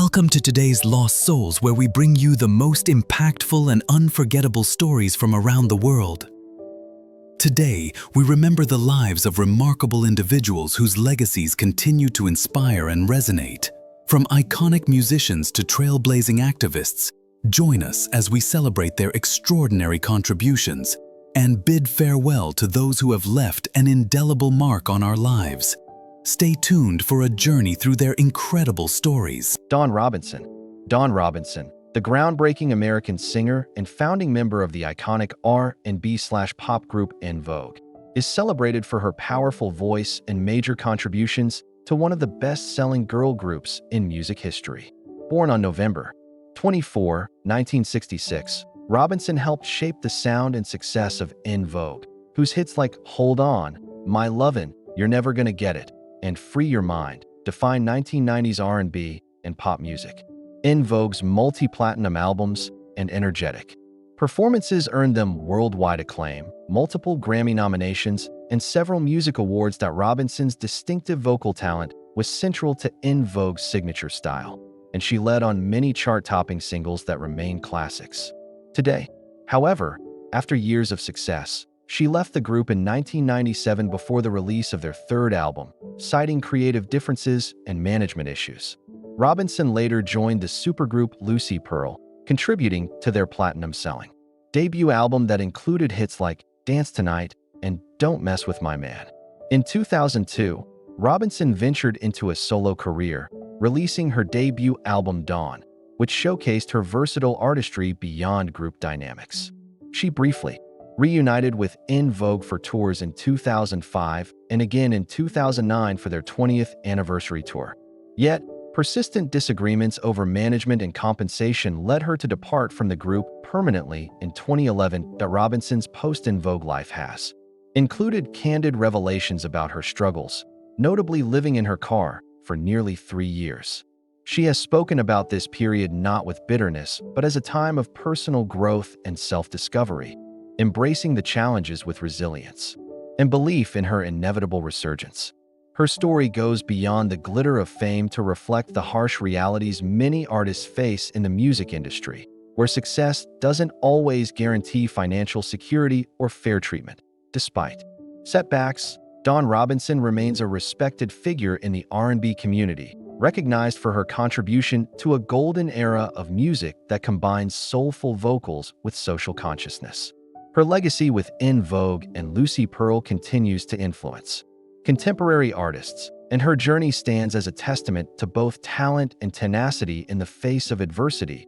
Welcome to today's Lost Souls, where we bring you the most impactful and unforgettable stories from around the world. Today, we remember the lives of remarkable individuals whose legacies continue to inspire and resonate. From iconic musicians to trailblazing activists, join us as we celebrate their extraordinary contributions and bid farewell to those who have left an indelible mark on our lives. Stay tuned for a journey through their incredible stories. Dawn Robinson, the groundbreaking American singer and founding member of the iconic R&B/pop group En Vogue, is celebrated for her powerful voice and major contributions to one of the best-selling girl groups in music history. Born on November 24, 1966, Robinson helped shape the sound and success of En Vogue, whose hits like Hold On, My Lovin', You're Never Gonna Get It, and Free Your Mind defined 1990s R&B and pop music. En Vogue's multi-platinum albums and energetic performances earned them worldwide acclaim, multiple Grammy nominations, and several music awards. That Robinson's distinctive vocal talent was central to En Vogue's signature style, and she led on many chart-topping singles that remain classics today. However, after years of success, she left the group in 1997 before the release of their third album, citing creative differences and management issues. Robinson later joined the supergroup Lucy Pearl, contributing to their platinum-selling debut album that included hits like Dance Tonight and Don't Mess With My Man. In 2002, Robinson ventured into a solo career, releasing her debut album Dawn, which showcased her versatile artistry beyond group dynamics. She briefly reunited with En Vogue for tours in 2005 and again in 2009 for their 20th anniversary tour. Yet, persistent disagreements over management and compensation led her to depart from the group permanently in 2011. That Robinson's post-En Vogue life has included candid revelations about her struggles, notably living in her car for nearly 3 years. She has spoken about this period not with bitterness, but as a time of personal growth and self-discovery, embracing the challenges with resilience and belief in her inevitable resurgence. Her story goes beyond the glitter of fame to reflect the harsh realities many artists face in the music industry, where success doesn't always guarantee financial security or fair treatment. Despite setbacks, Dawn Robinson remains a respected figure in the R&B community, recognized for her contribution to a golden era of music that combines soulful vocals with social consciousness. Her legacy with En Vogue and Lucy Pearl continues to influence contemporary artists, and her journey stands as a testament to both talent and tenacity in the face of adversity.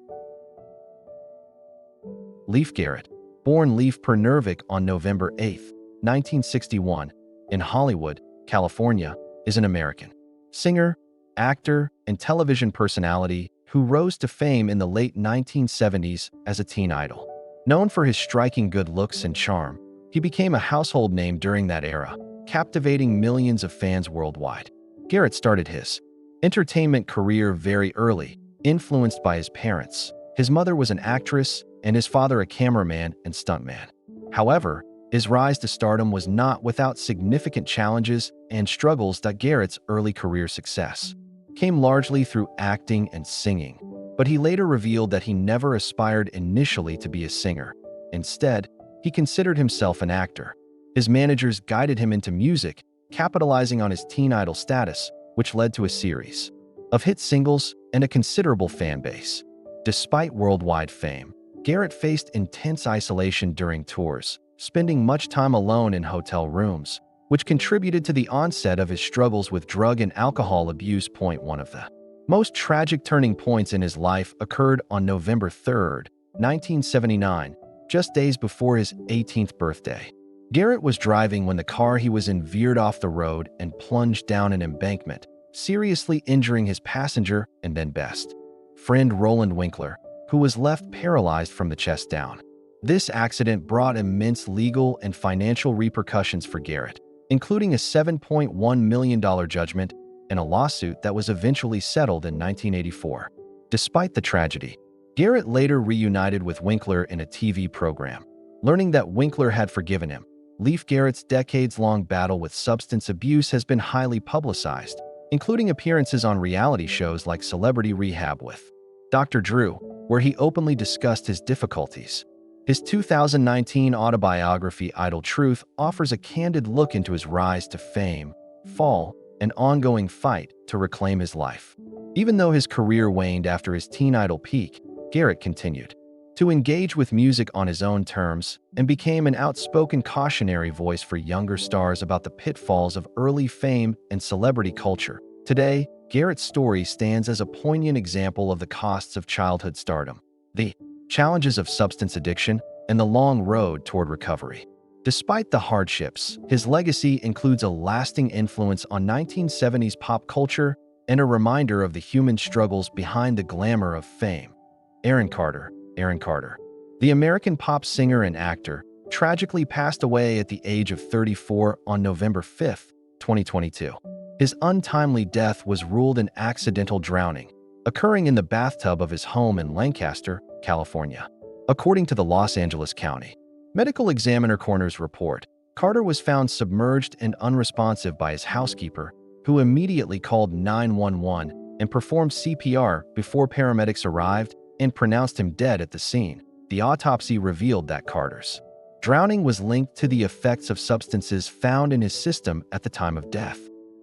Leif Garrett, born Leif Pernervik on November 8, 1961, in Hollywood, California, is an American singer, actor, and television personality who rose to fame in the late 1970s as a teen idol. Known for his striking good looks and charm, he became a household name during that era, captivating millions of fans worldwide. Garrett started his entertainment career very early, influenced by his parents. His mother was an actress and his father a cameraman and stuntman. However, his rise to stardom was not without significant challenges and struggles. That Garrett's early career success came largely through acting and singing, but he later revealed that he never aspired initially to be a singer. Instead, he considered himself an actor. His managers guided him into music, capitalizing on his teen idol status, which led to a series of hit singles and a considerable fan base. Despite worldwide fame, Garrett faced intense isolation during tours, spending much time alone in hotel rooms, which contributed to the onset of his struggles with drug and alcohol abuse. One of the most tragic turning points in his life occurred on November 3, 1979, just days before his 18th birthday. Garrett was driving when the car he was in veered off the road and plunged down an embankment, seriously injuring his passenger and then best friend Roland Winkler, who was left paralyzed from the chest down. This accident brought immense legal and financial repercussions for Garrett, including a $7.1 million judgment and a lawsuit that was eventually settled in 1984. Despite the tragedy, Garrett later reunited with Winkler in a TV program. Learning that Winkler had forgiven him, Leif Garrett's decades-long battle with substance abuse has been highly publicized, including appearances on reality shows like Celebrity Rehab with Dr. Drew, where he openly discussed his difficulties. His 2019 autobiography, Idle Truth, offers a candid look into his rise to fame, fall, and ongoing fight to reclaim his life. Even though his career waned after his teen idol peak, Garrett continued to engage with music on his own terms and became an outspoken cautionary voice for younger stars about the pitfalls of early fame and celebrity culture. Today, Garrett's story stands as a poignant example of the costs of childhood stardom, the challenges of substance addiction, and the long road toward recovery. Despite the hardships, his legacy includes a lasting influence on 1970s pop culture and a reminder of the human struggles behind the glamour of fame. Aaron Carter, the American pop singer and actor, tragically passed away at the age of 34 on November 5, 2022. His untimely death was ruled an accidental drowning, occurring in the bathtub of his home in Lancaster, California. According to the Los Angeles County Medical Examiner Coroner's report, Carter was found submerged and unresponsive by his housekeeper, who immediately called 911 and performed CPR before paramedics arrived and pronounced him dead at the scene. The autopsy revealed that Carter's drowning was linked to the effects of substances found in his system at the time of death.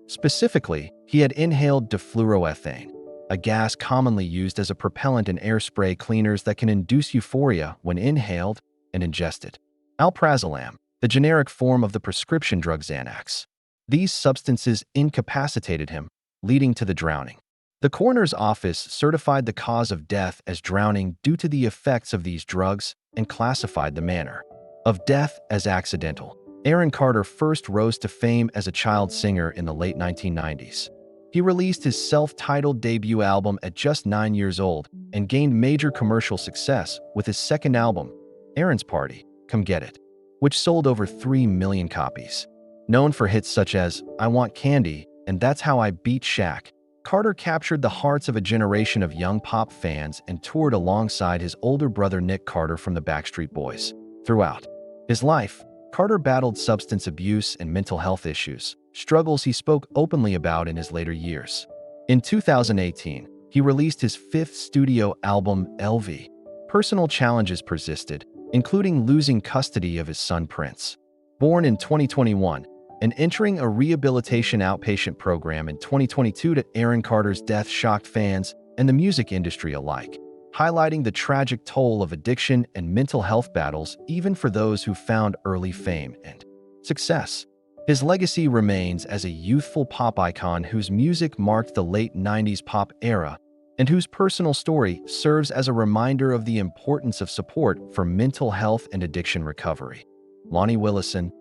Specifically, he had inhaled difluoroethane, a gas commonly used as a propellant in air spray cleaners that can induce euphoria when inhaled and ingested. Alprazolam, the generic form of the prescription drug Xanax. These substances incapacitated him, leading to the drowning. The coroner's office certified the cause of death as drowning due to the effects of these drugs and classified the manner of death as accidental. Aaron Carter first rose to fame as a child singer in the late 1990s. He released his self-titled debut album at just 9 years old and gained major commercial success with his second album, Aaron's Party, Come Get It, which sold over 3 million copies. Known for hits such as I Want Candy and That's How I Beat Shaq, Carter captured the hearts of a generation of young pop fans and toured alongside his older brother Nick Carter from the Backstreet Boys. Throughout his life, Carter battled substance abuse and mental health issues, struggles he spoke openly about in his later years. In 2018, he released his fifth studio album, LV. Personal challenges persisted, including losing custody of his son Prince. Born in 2021 and entering a rehabilitation outpatient program in 2022, Aaron Carter's death shocked fans and the music industry alike, highlighting the tragic toll of addiction and mental health battles even for those who found early fame and success. His legacy remains as a youthful pop icon whose music marked the late 90s pop era and whose personal story serves as a reminder of the importance of support for mental health and addiction recovery. Loni Willison,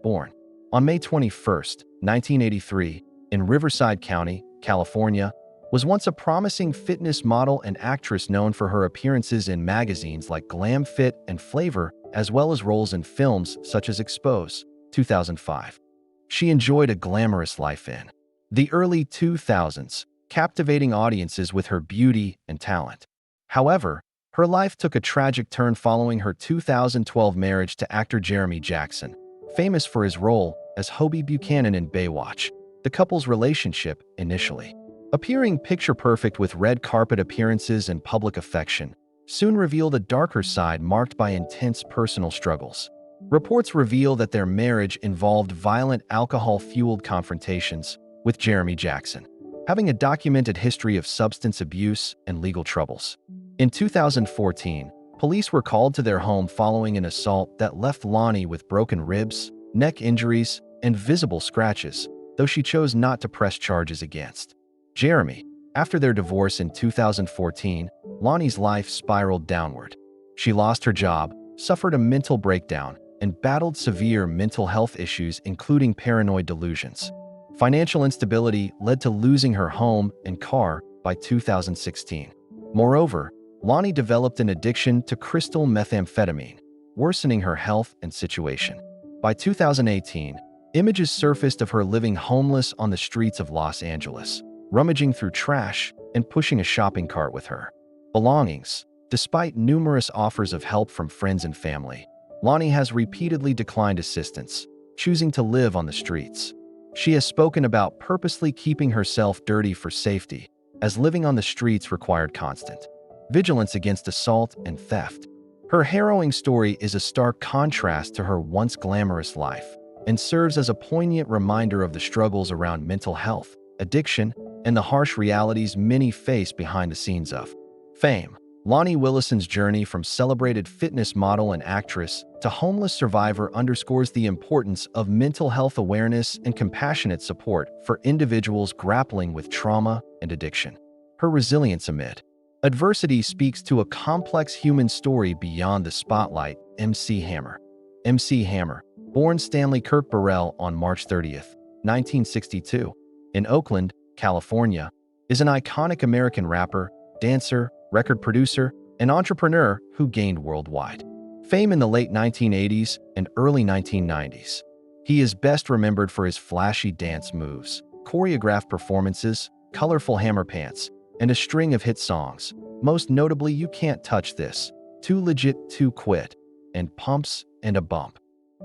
born on May 21, 1983, in Riverside County, California, was once a promising fitness model and actress known for her appearances in magazines like Glam Fit and Flavor, as well as roles in films such as Expose, 2005. She enjoyed a glamorous life in the early 2000s, captivating audiences with her beauty and talent. However, her life took a tragic turn following her 2012 marriage to actor Jeremy Jackson, famous for his role as Hobie Buchanan in Baywatch. The couple's relationship, initially appearing picture-perfect with red carpet appearances and public affection, soon revealed a darker side marked by intense personal struggles. Reports reveal that their marriage involved violent alcohol-fueled confrontations, with Jeremy Jackson having a documented history of substance abuse and legal troubles. In 2014, police were called to their home following an assault that left Loni with broken ribs, neck injuries, and visible scratches, though she chose not to press charges against Jeremy. After their divorce in 2014, Loni's life spiraled downward. She lost her job, suffered a mental breakdown, and battled severe mental health issues including paranoid delusions. Financial instability led to losing her home and car by 2016. Moreover, Loni developed an addiction to crystal methamphetamine, worsening her health and situation. By 2018, images surfaced of her living homeless on the streets of Los Angeles, rummaging through trash and pushing a shopping cart with her belongings. Despite numerous offers of help from friends and family, Loni has repeatedly declined assistance, choosing to live on the streets. She has spoken about purposely keeping herself dirty for safety, as living on the streets required constant vigilance against assault and theft. Her harrowing story is a stark contrast to her once glamorous life and serves as a poignant reminder of the struggles around mental health, addiction, and the harsh realities many face behind the scenes of fame. Loni Willison's journey from celebrated fitness model and actress to homeless survivor underscores the importance of mental health awareness and compassionate support for individuals grappling with trauma and addiction. Her resilience amid adversity speaks to a complex human story beyond the spotlight. MC Hammer. MC Hammer, born Stanley Kirk Burrell on March 30th, 1962, in Oakland, California, is an iconic American rapper, dancer, record producer, and entrepreneur who gained worldwide fame in the late 1980s and early 1990s. He is best remembered for his flashy dance moves, choreographed performances, colorful hammer pants, and a string of hit songs, most notably You Can't Touch This, Too Legit to Quit, and Pumps and a Bump.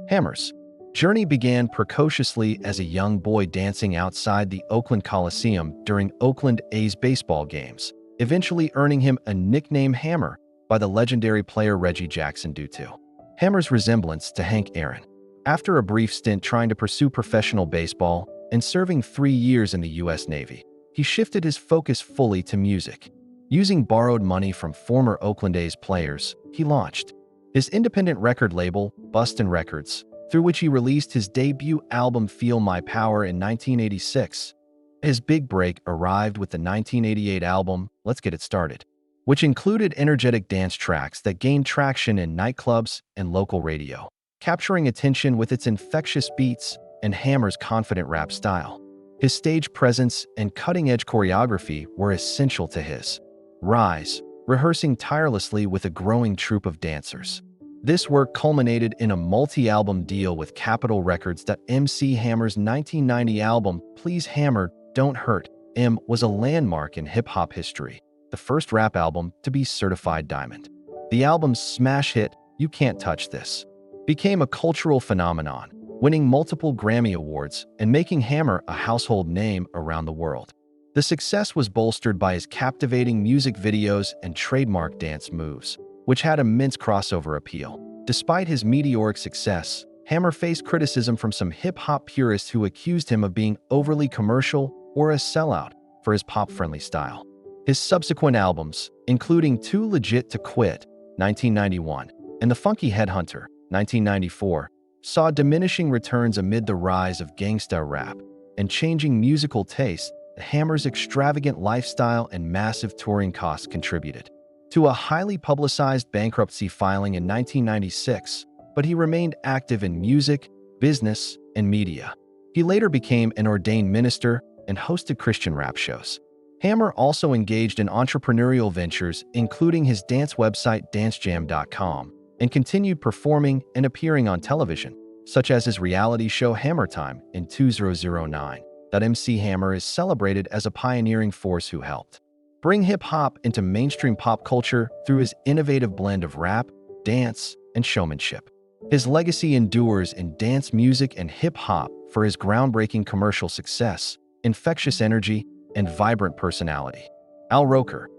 Hammer's journey began precociously as a young boy dancing outside the Oakland Coliseum during Oakland A's baseball games, eventually earning him a nickname Hammer by the legendary player Reggie Jackson due to Hammer's resemblance to Hank Aaron. After a brief stint trying to pursue professional baseball and serving 3 years in the U.S. Navy, he shifted his focus fully to music. Using borrowed money from former Oakland A's players, he launched his independent record label, Bustin' Records, through which he released his debut album Feel My Power in 1986. His big break arrived with the 1988 album Let's Get It Started, which included energetic dance tracks that gained traction in nightclubs and local radio, capturing attention with its infectious beats and Hammer's confident rap style. His stage presence and cutting-edge choreography were essential to his rise, rehearsing tirelessly with a growing troupe of dancers. This work culminated in a multi-album deal with Capitol Records. MC Hammer's 1990 album, Please Hammer, Don't Hurt M, was a landmark in hip-hop history, the first rap album to be certified diamond. The album's smash hit, You Can't Touch This, became a cultural phenomenon, winning multiple Grammy Awards and making Hammer a household name around the world. The success was bolstered by his captivating music videos and trademark dance moves, which had immense crossover appeal. Despite his meteoric success, Hammer faced criticism from some hip-hop purists who accused him of being overly commercial or a sellout for his pop-friendly style. His subsequent albums, including Too Legit to Quit, 1991, and The Funky Headhunter, 1994, saw diminishing returns amid the rise of gangsta rap and changing musical tastes. Hammer's extravagant lifestyle and massive touring costs contributed to a highly publicized bankruptcy filing in 1996, but he remained active in music, business, and media. He later became an ordained minister and hosted Christian rap shows. Hammer also engaged in entrepreneurial ventures, including his dance website dancejam.com, and continued performing and appearing on television, such as his reality show Hammer Time in 2009. MC Hammer is celebrated as a pioneering force who helped bring hip-hop into mainstream pop culture through his innovative blend of rap, dance, and showmanship. His legacy endures in dance music and hip-hop for his groundbreaking commercial success, infectious energy, and vibrant personality. Al Roker.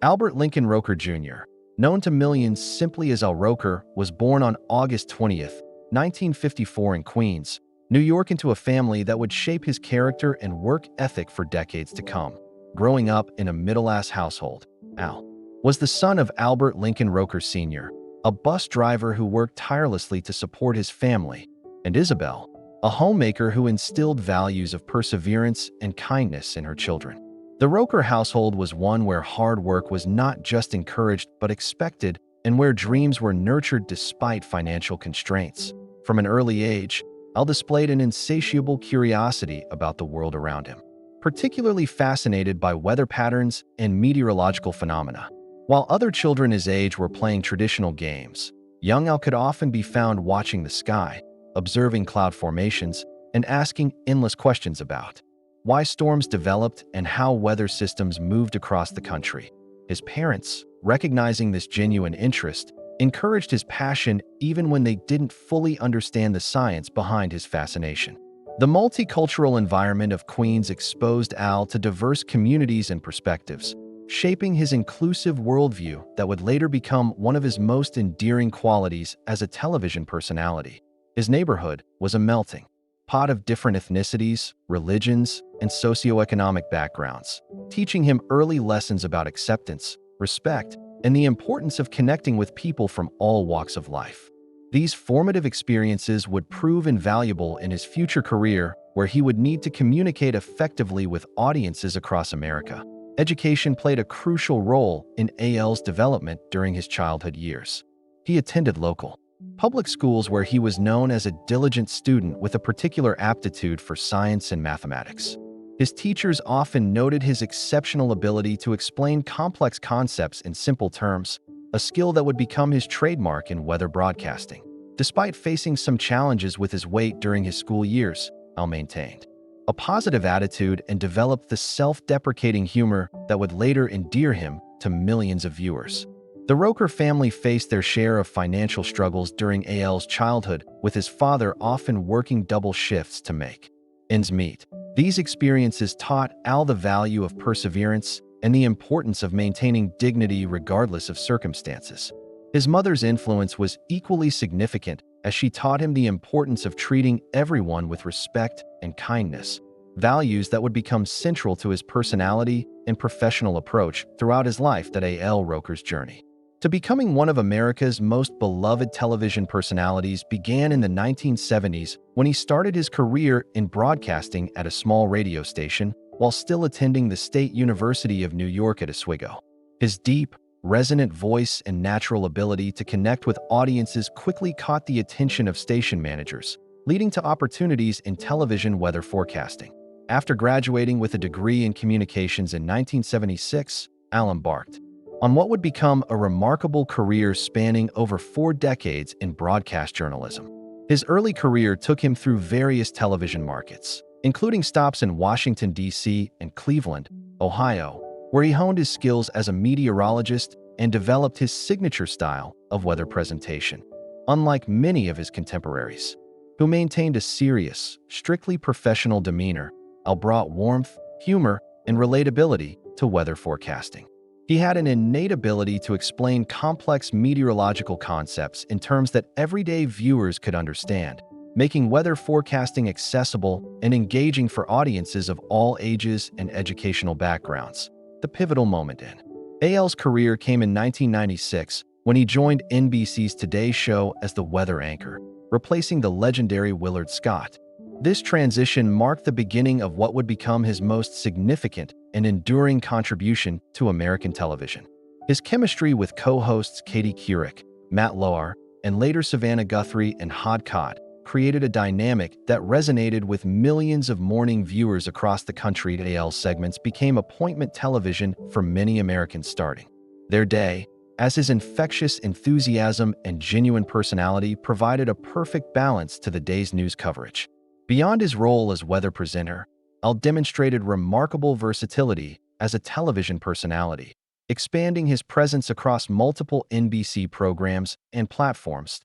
Albert Lincoln Roker Jr., known to millions simply as Al Roker, was born on August 20th, 1954 in Queens, New York, into a family that would shape his character and work ethic for decades to come. Growing up in a middle-class household, Al was the son of Albert Lincoln Roker Sr., a bus driver who worked tirelessly to support his family, and Isabel, a homemaker who instilled values of perseverance and kindness in her children. The Roker household was one where hard work was not just encouraged but expected, and where dreams were nurtured despite financial constraints. From an early age, Al displayed an insatiable curiosity about the world around him, particularly fascinated by weather patterns and meteorological phenomena. While other children his age were playing traditional games, young Al could often be found watching the sky, observing cloud formations, and asking endless questions about why storms developed and how weather systems moved across the country. His parents, recognizing this genuine interest, encouraged his passion even when they didn't fully understand the science behind his fascination. The multicultural environment of Queens exposed Al to diverse communities and perspectives, shaping his inclusive worldview that would later become one of his most endearing qualities as a television personality. His neighborhood was a melting pot of different ethnicities, religions, and socioeconomic backgrounds, teaching him early lessons about acceptance, respect, and the importance of connecting with people from all walks of life. These formative experiences would prove invaluable in his future career, where he would need to communicate effectively with audiences across America. Education played a crucial role in AL's development during his childhood years. He attended local public schools where he was known as a diligent student with a particular aptitude for science and mathematics. His teachers often noted his exceptional ability to explain complex concepts in simple terms, a skill that would become his trademark in weather broadcasting. Despite facing some challenges with his weight during his school years, Al maintained a positive attitude and developed the self-deprecating humor that would later endear him to millions of viewers. The Roker family faced their share of financial struggles during Al's childhood, with his father often working double shifts to make ends meet. These experiences taught Al the value of perseverance and the importance of maintaining dignity regardless of circumstances. His mother's influence was equally significant, as she taught him the importance of treating everyone with respect and kindness, values that would become central to his personality and professional approach throughout his life. That A.L. Roker's journey to becoming one of America's most beloved television personalities began in the 1970s when he started his career in broadcasting at a small radio station while still attending the State University of New York at Oswego. His deep, resonant voice and natural ability to connect with audiences quickly caught the attention of station managers, leading to opportunities in television weather forecasting. After graduating with a degree in communications in 1976, Al embarked on what would become a remarkable career spanning over 4 decades in broadcast journalism. His early career took him through various television markets, including stops in Washington, D.C. and Cleveland, Ohio, where he honed his skills as a meteorologist and developed his signature style of weather presentation. Unlike many of his contemporaries, who maintained a serious, strictly professional demeanor, Al brought warmth, humor, and relatability to weather forecasting. He had an innate ability to explain complex meteorological concepts in terms that everyday viewers could understand, making weather forecasting accessible and engaging for audiences of all ages and educational backgrounds. The pivotal moment in A.L.'s career came in 1996 when he joined NBC's Today Show as the weather anchor, replacing the legendary Willard Scott. This transition marked the beginning of what would become his most significant and enduring contribution to American television. His chemistry with co-hosts Katie Couric, Matt Lauer, and later Savannah Guthrie and Hod Cott created a dynamic that resonated with millions of morning viewers across the country. A.L. segments became appointment television for many Americans starting their day, as his infectious enthusiasm and genuine personality provided a perfect balance to the day's news coverage. Beyond his role as weather presenter, Al demonstrated remarkable versatility as a television personality, expanding his presence across multiple NBC programs and platforms.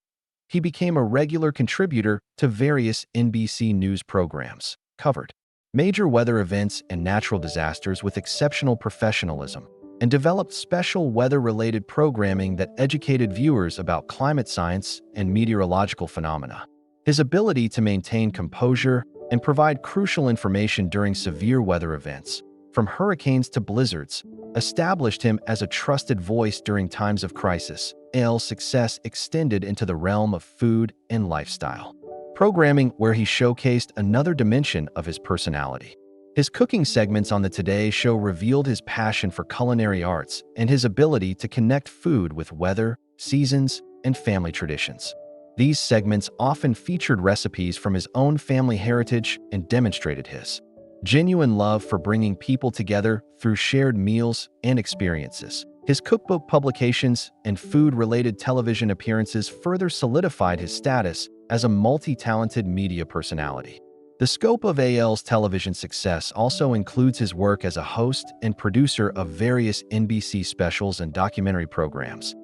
He became a regular contributor to various NBC news programs, covered major weather events and natural disasters with exceptional professionalism, and developed special weather-related programming that educated viewers about climate science and meteorological phenomena. His ability to maintain composure and provide crucial information during severe weather events, from hurricanes to blizzards, established him as a trusted voice during times of crisis. A.L.'s success extended into the realm of food and lifestyle programming, where he showcased another dimension of his personality. His cooking segments on the Today Show revealed his passion for culinary arts and his ability to connect food with weather, seasons, and family traditions. These segments often featured recipes from his own family heritage and demonstrated his genuine love for bringing people together through shared meals and experiences. His cookbook publications and food-related television appearances further solidified his status as a multi-talented media personality. The scope of A.L.'s television success also includes his work as a host and producer of various NBC specials and documentary programs.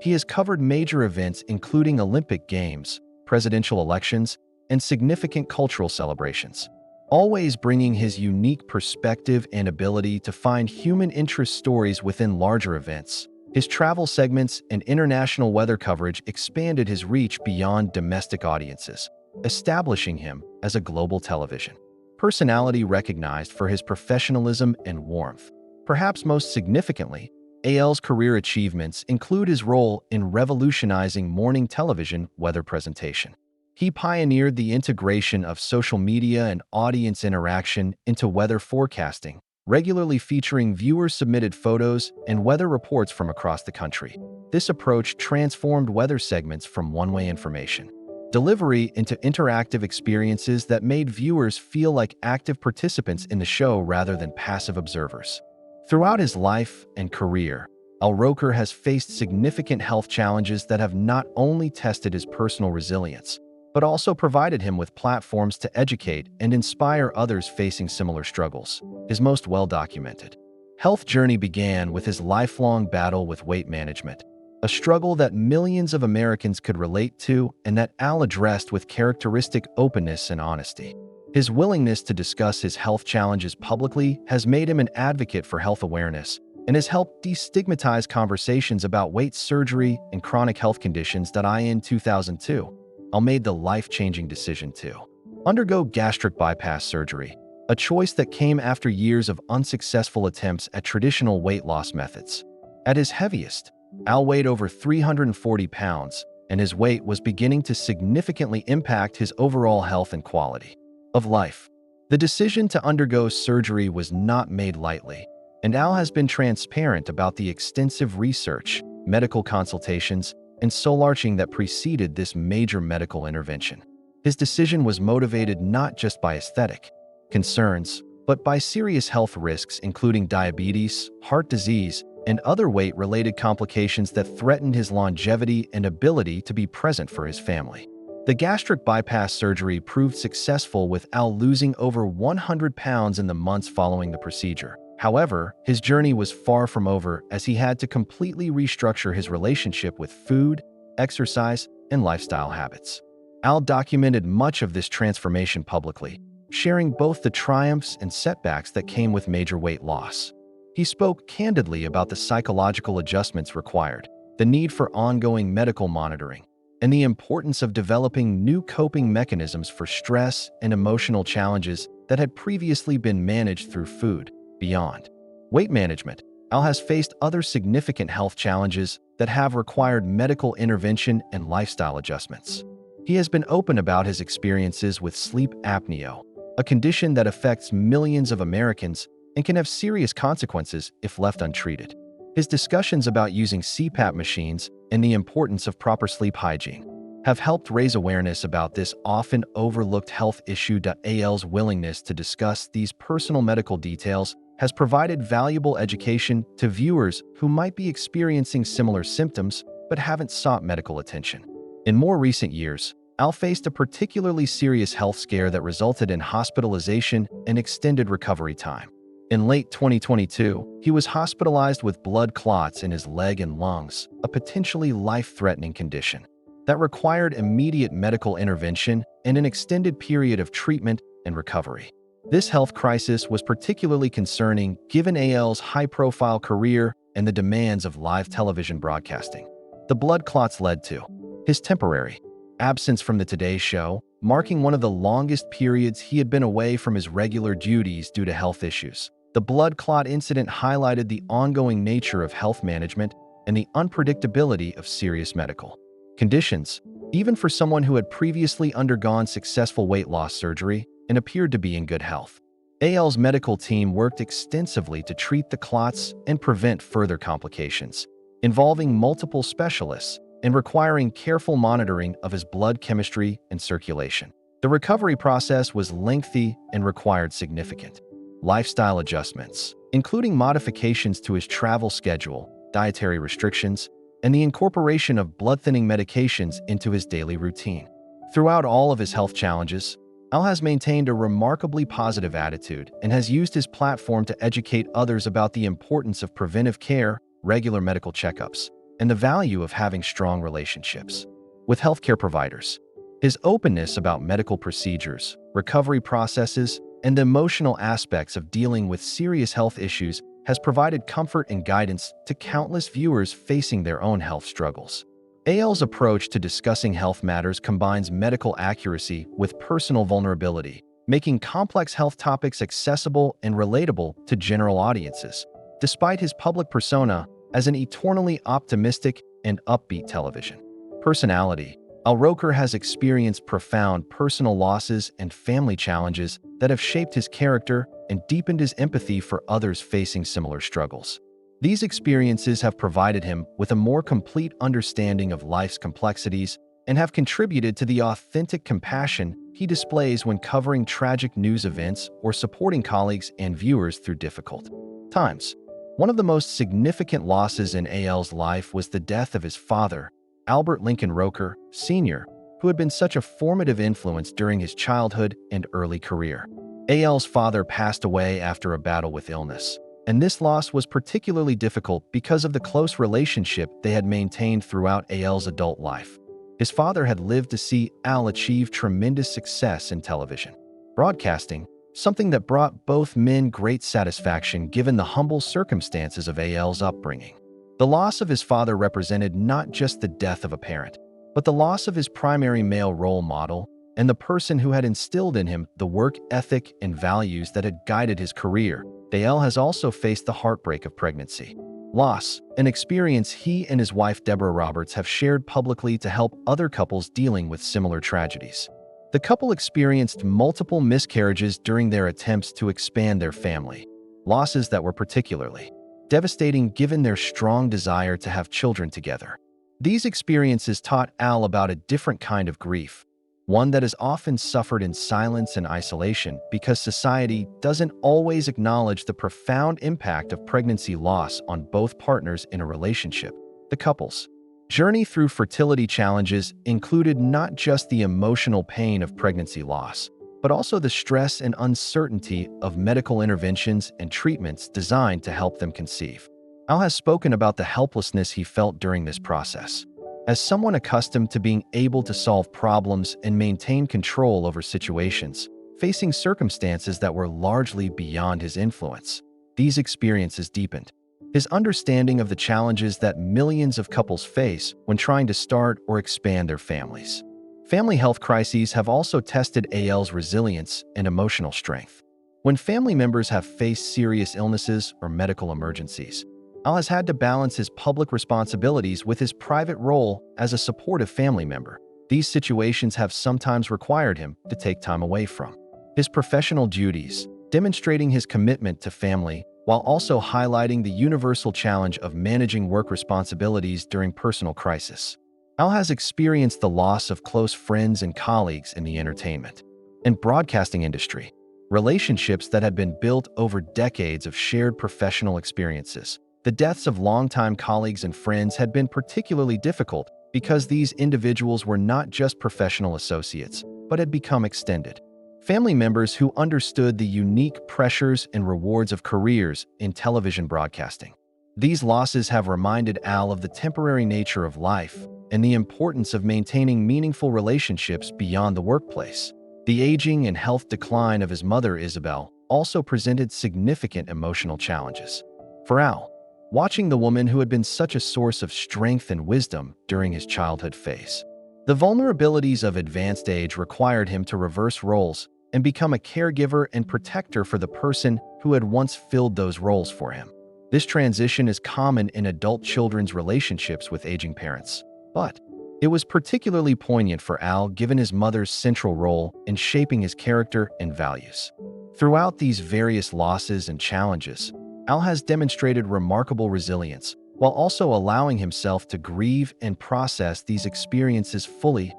He has covered major events including Olympic Games, presidential elections, and significant cultural celebrations. Always bringing his unique perspective and ability to find human interest stories within larger events, his travel segments and international weather coverage expanded his reach beyond domestic audiences, establishing him as a global television personality recognized for his professionalism and warmth. Perhaps most significantly, AL's career achievements include his role in revolutionizing morning television weather presentation. He pioneered the integration of social media and audience interaction into weather forecasting, regularly featuring viewer-submitted photos and weather reports from across the country. This approach transformed weather segments from one-way information delivery into interactive experiences that made viewers feel like active participants in the show rather than passive observers. Throughout his life and career, Al Roker has faced significant health challenges that have not only tested his personal resilience, but also provided him with platforms to educate and inspire others facing similar struggles. His most well-documented health journey began with his lifelong battle with weight management, a struggle that millions of Americans could relate to and that Al addressed with characteristic openness and honesty. His willingness to discuss his health challenges publicly has made him an advocate for health awareness and has helped destigmatize conversations about weight surgery and chronic health conditions. In 2002, Al made the life-changing decision to undergo gastric bypass surgery, a choice that came after years of unsuccessful attempts at traditional weight loss methods. At his heaviest, Al weighed over 340 pounds, and his weight was beginning to significantly impact his overall health and quality of life. The decision to undergo surgery was not made lightly, and Al has been transparent about the extensive research, medical consultations, and soul-searching that preceded this major medical intervention. His decision was motivated not just by aesthetic concerns, but by serious health risks including diabetes, heart disease, and other weight-related complications that threatened his longevity and ability to be present for his family. The gastric bypass surgery proved successful with Al losing over 100 pounds in the months following the procedure. However, his journey was far from over as he had to completely restructure his relationship with food, exercise, and lifestyle habits. Al documented much of this transformation publicly, sharing both the triumphs and setbacks that came with major weight loss. He spoke candidly about the psychological adjustments required, the need for ongoing medical monitoring, and the importance of developing new coping mechanisms for stress and emotional challenges that had previously been managed through food. Beyond weight management, Al has faced other significant health challenges that have required medical intervention and lifestyle adjustments. He has been open about his experiences with sleep apnea, a condition that affects millions of Americans and can have serious consequences if left untreated. His discussions about using CPAP machines and the importance of proper sleep hygiene have helped raise awareness about this often overlooked health issue. Al's willingness to discuss these personal medical details has provided valuable education to viewers who might be experiencing similar symptoms but haven't sought medical attention. In more recent years, Al faced a particularly serious health scare that resulted in hospitalization and extended recovery time. In late 2022, he was hospitalized with blood clots in his leg and lungs, a potentially life-threatening condition that required immediate medical intervention and an extended period of treatment and recovery. This health crisis was particularly concerning given Al's high-profile career and the demands of live television broadcasting. The blood clots led to his temporary absence from the Today Show, marking one of the longest periods he had been away from his regular duties due to health issues. The blood clot incident highlighted the ongoing nature of health management and the unpredictability of serious medical conditions, even for someone who had previously undergone successful weight loss surgery and appeared to be in good health. Al's medical team worked extensively to treat the clots and prevent further complications, involving multiple specialists and requiring careful monitoring of his blood chemistry and circulation. The recovery process was lengthy and required significant lifestyle adjustments, including modifications to his travel schedule, dietary restrictions, and the incorporation of blood-thinning medications into his daily routine. Throughout all of his health challenges, Al has maintained a remarkably positive attitude and has used his platform to educate others about the importance of preventive care, regular medical checkups, and the value of having strong relationships with healthcare providers. His openness about medical procedures, recovery processes, and the emotional aspects of dealing with serious health issues has provided comfort and guidance to countless viewers facing their own health struggles. AL's approach to discussing health matters combines medical accuracy with personal vulnerability, making complex health topics accessible and relatable to general audiences. Despite his public persona as an eternally optimistic and upbeat television personality, Al Roker has experienced profound personal losses and family challenges that have shaped his character and deepened his empathy for others facing similar struggles. These experiences have provided him with a more complete understanding of life's complexities and have contributed to the authentic compassion he displays when covering tragic news events or supporting colleagues and viewers through difficult times. One of the most significant losses in AL's life was the death of his father, Albert Lincoln Roker, Sr., who had been such a formative influence during his childhood and early career. AL's father passed away after a battle with illness, and this loss was particularly difficult because of the close relationship they had maintained throughout AL's adult life. His father had lived to see Al achieve tremendous success in television broadcasting, something that brought both men great satisfaction given the humble circumstances of AL's upbringing. The loss of his father represented not just the death of a parent, but the loss of his primary male role model and the person who had instilled in him the work ethic and values that had guided his career. Al has also faced the heartbreak of pregnancy loss, an experience he and his wife Deborah Roberts have shared publicly to help other couples dealing with similar tragedies. The couple experienced multiple miscarriages during their attempts to expand their family, losses that were particularly devastating given their strong desire to have children together. These experiences taught Al about a different kind of grief, one that is often suffered in silence and isolation because society doesn't always acknowledge the profound impact of pregnancy loss on both partners in a relationship. The couple's journey through fertility challenges included not just the emotional pain of pregnancy loss, but also the stress and uncertainty of medical interventions and treatments designed to help them conceive. Al has spoken about the helplessness he felt during this process. As someone accustomed to being able to solve problems and maintain control over situations, facing circumstances that were largely beyond his influence, these experiences deepened his understanding of the challenges that millions of couples face when trying to start or expand their families. Family health crises have also tested AL's resilience and emotional strength. When family members have faced serious illnesses or medical emergencies, Al has had to balance his public responsibilities with his private role as a supportive family member. These situations have sometimes required him to take time away from his professional duties, demonstrating his commitment to family while also highlighting the universal challenge of managing work responsibilities during personal crisis. Al has experienced the loss of close friends and colleagues in the entertainment and broadcasting industry, relationships that had been built over decades of shared professional experiences. The deaths of longtime colleagues and friends had been particularly difficult because these individuals were not just professional associates, but had become extended family members who understood the unique pressures and rewards of careers in television broadcasting. These losses have reminded Al of the temporary nature of life and the importance of maintaining meaningful relationships beyond the workplace. The aging and health decline of his mother, Isabel, also presented significant emotional challenges. For Al, watching the woman who had been such a source of strength and wisdom during his childhood phase, the vulnerabilities of advanced age required him to reverse roles and become a caregiver and protector for the person who had once filled those roles for him. This transition is common in adult children's relationships with aging parents, but it was particularly poignant for Al given his mother's central role in shaping his character and values. Throughout these various losses and challenges, Al has demonstrated remarkable resilience while also allowing himself to grieve and process these experiences fully.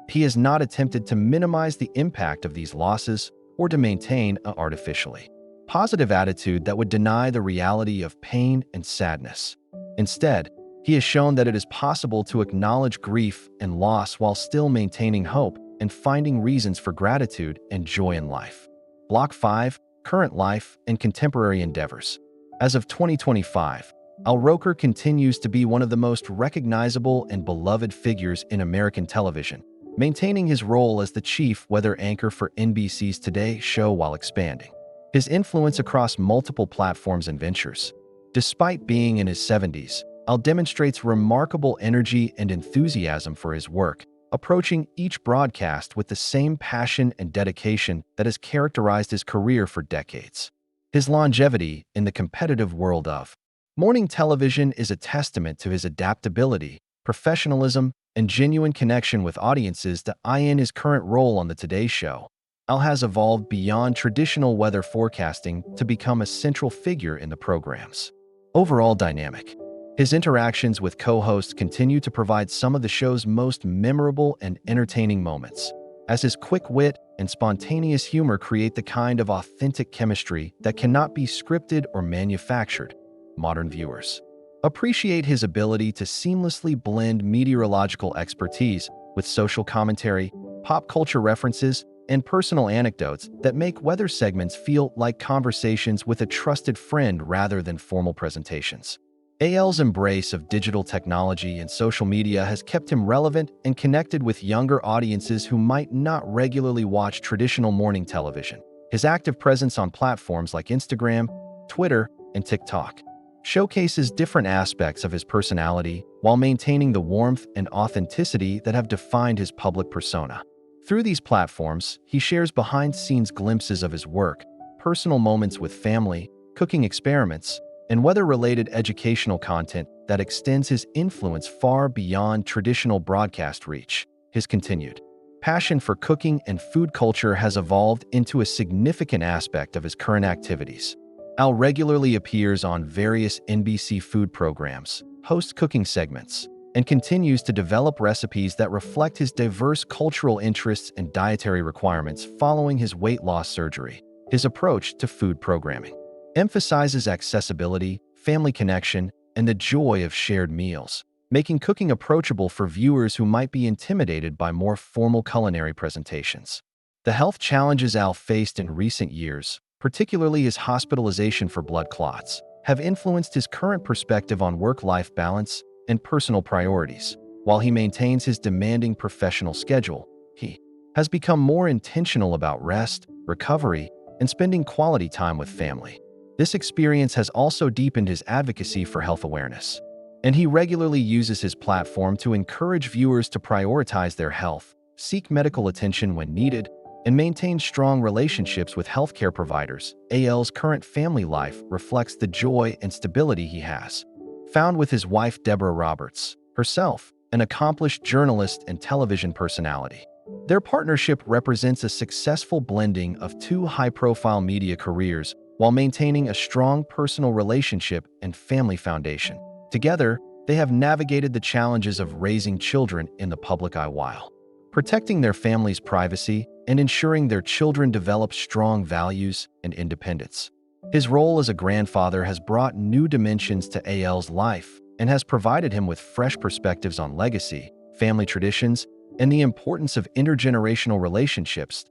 He has not attempted to minimize the impact of these losses or to maintain an artificially positive attitude that would deny the reality of pain and sadness. Instead, he has shown that it is possible to acknowledge grief and loss while still maintaining hope and finding reasons for gratitude and joy in life. Block 5, Current Life and Contemporary Endeavors. As of 2025, Al Roker continues to be one of the most recognizable and beloved figures in American television, maintaining his role as the chief weather anchor for NBC's Today show while expanding his influence across multiple platforms and ventures. Despite being in his 70s, Al demonstrates remarkable energy and enthusiasm for his work, approaching each broadcast with the same passion and dedication that has characterized his career for decades. His longevity in the competitive world of morning television is a testament to his adaptability, professionalism, and genuine connection with audiences that in his current role on the Today Show. Al has evolved beyond traditional weather forecasting to become a central figure in the program's overall dynamic. His interactions with co-hosts continue to provide some of the show's most memorable and entertaining moments, as his quick wit and spontaneous humor create the kind of authentic chemistry that cannot be scripted or manufactured. Modern viewers appreciate his ability to seamlessly blend meteorological expertise with social commentary, pop culture references, and personal anecdotes that make weather segments feel like conversations with a trusted friend rather than formal presentations. Al's embrace of digital technology and social media has kept him relevant and connected with younger audiences who might not regularly watch traditional morning television. His active presence on platforms like Instagram, Twitter, and TikTok showcases different aspects of his personality while maintaining the warmth and authenticity that have defined his public persona. Through these platforms, he shares behind-the-scenes glimpses of his work, personal moments with family, cooking experiments, and weather-related educational content that extends his influence far beyond traditional broadcast reach. His continued passion for cooking and food culture has evolved into a significant aspect of his current activities. Al regularly appears on various NBC food programs, hosts cooking segments, and continues to develop recipes that reflect his diverse cultural interests and dietary requirements following his weight loss surgery. His approach to food programming emphasizes accessibility, family connection, and the joy of shared meals, making cooking approachable for viewers who might be intimidated by more formal culinary presentations. The health challenges Al faced in recent years, particularly his hospitalization for blood clots, have influenced his current perspective on work-life balance and personal priorities. While he maintains his demanding professional schedule, he has become more intentional about rest, recovery, and spending quality time with family. This experience has also deepened his advocacy for health awareness, and he regularly uses his platform to encourage viewers to prioritize their health, seek medical attention when needed, and maintain strong relationships with healthcare providers. Al's current family life reflects the joy and stability he has found with his wife Deborah Roberts, herself an accomplished journalist and television personality. Their partnership represents a successful blending of two high-profile media careers while maintaining a strong personal relationship and family foundation. Together, they have navigated the challenges of raising children in the public eye while protecting their family's privacy and ensuring their children develop strong values and independence. His role as a grandfather has brought new dimensions to Al's life and has provided him with fresh perspectives on legacy, family traditions, and the importance of intergenerational relationships.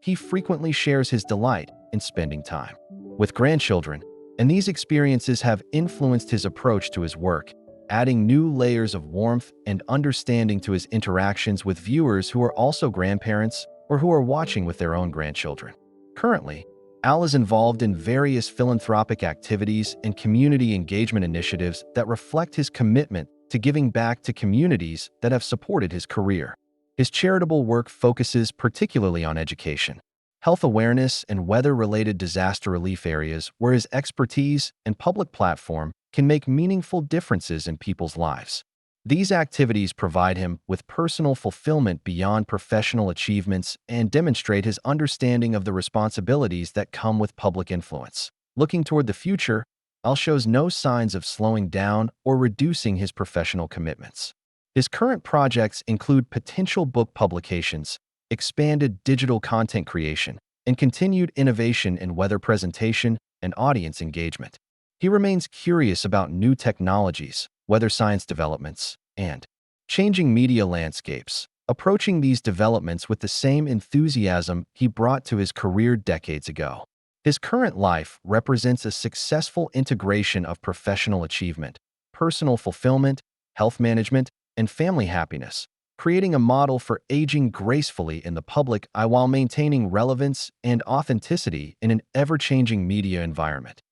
He frequently shares his delight in spending time with grandchildren, and these experiences have influenced his approach to his work, adding new layers of warmth and understanding to his interactions with viewers who are also grandparents or who are watching with their own grandchildren. Currently, Al is involved in various philanthropic activities and community engagement initiatives that reflect his commitment to giving back to communities that have supported his career. His charitable work focuses particularly on education, health awareness, and weather-related disaster relief areas where his expertise and public platform can make meaningful differences in people's lives. These activities provide him with personal fulfillment beyond professional achievements and demonstrate his understanding of the responsibilities that come with public influence. Looking toward the future, Al shows no signs of slowing down or reducing his professional commitments. His current projects include potential book publications, expanded digital content creation, and continued innovation in weather presentation and audience engagement. He remains curious about new technologies, weather science developments, and changing media landscapes, approaching these developments with the same enthusiasm he brought to his career decades ago. His current life represents a successful integration of professional achievement, personal fulfillment, health management, and family happiness, creating a model for aging gracefully in the public eye while maintaining relevance and authenticity in an ever-changing media environment.